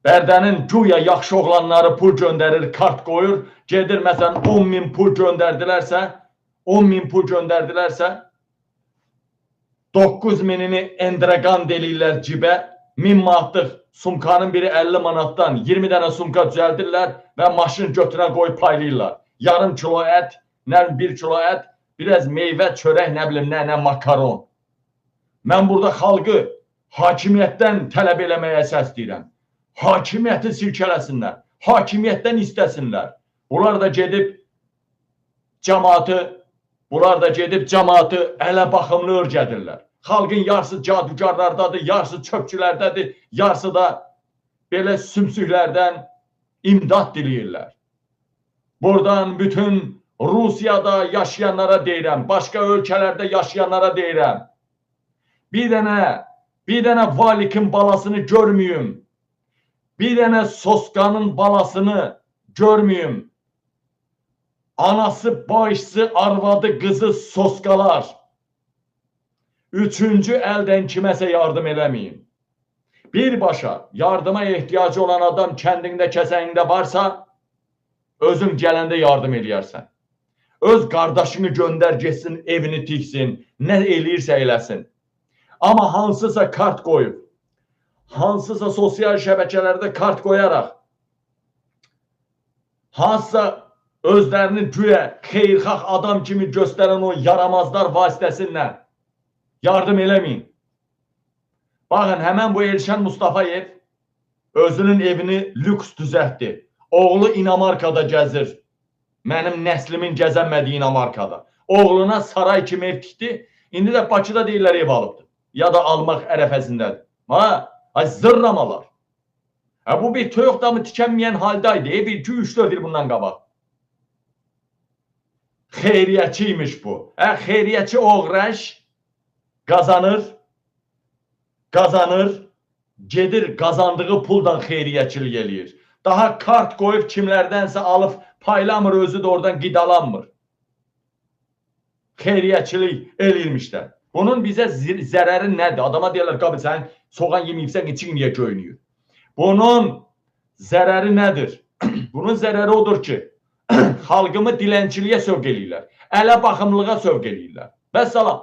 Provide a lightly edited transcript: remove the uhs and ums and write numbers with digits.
Bərdənin güya yaxşı oğlanları pul göndərir, kart qoyur, gedir məsələn 10.000 pul göndərdilərsə, 10.000 pul göndərdilərsə, 9.000'ini endraqan delirlər cibə, 1000 manatlıq sumkanın biri 50 manatdan 20 dənə sumka düzəldirlər və maşın götürən qoyub paylayırlar. Yarım kilo ət, nə 1 kilo ət, biraz meyvə, çörək, nə bilim, nə makaron. Mən burada xalqı hakimiyyətdən tələb eləməyə səsləyirəm. Hakimiyyəti silkələsinlər, hakimiyyətdən istəsinlər. Bunlar da gedib cəmaatı ələ baxımlı örgədirlər. Xalqın yarısı cadugarlardadır, yarısı çöpçülərdədir, yarısı da belə sümsüklərdən imdad diləyirlər. Buradan bütün Rusiyada yaşayanlara deyirəm, başqa ölkələrdə yaşayanlara deyirəm. Bir dənə Valikin balasını görməyim, bir dənə Soskanın balasını görməyim. Anası, başısı, arvadı, qızı Soskalar. Üçüncü əldən kiməsə yardım eləməyin. Birbaşa yardıma ehtiyacı olan adam kəndində, kəsəyində varsa, özün gələndə yardım eləyərsən. Öz qardaşını göndər, getsin, evini tiksin, nə eləyirsə eləsin. Amma hansısa kart qoyub, hansısa sosial şəbəkələrdə kart qoyaraq, hansısa özlərini güya xeyirxah adam kimi göstərən o yaramazlar vasitəsilə yardım eləməyin. Baxın, həmən bu Elşən Mustafayev özünün evini lüks düzəltdi. Oğlu İnamarkada gəzir. Mənim nəslimin gəzənmədiyi İnamarkada. Oğluna saray kimi ev tikdi. İndi də Bakıda deyirlər ev alıbdır. Ya da almaq ərəfəsindədir. Zırramalar. Bu bir toyuq damı tikənməyən haldaydı. Bir 2-3-4 il bundan qabaq. Xeyriyyətçiymiş bu. Xeyriyyətçi oğraş qazanır, gedir qazandığı puldan xeyriyyətçilik eləyir. Daha kart qoyub kimlərdənsə alıb paylamır, özü də oradan qidalanmır. Xeyriyyətçilik eləyirmişlər. Bunun bizə zərəri nədir? Adama deyirlər, qabi sən soğan yeməyibsən, için niyə göynüyür? Bunun zərəri nədir? Bunun zərəri odur ki, xalqımı dilənçiliyə sövq eləyirlər. Ələ baxımlığa sövq eləyirlər. Vəssalam.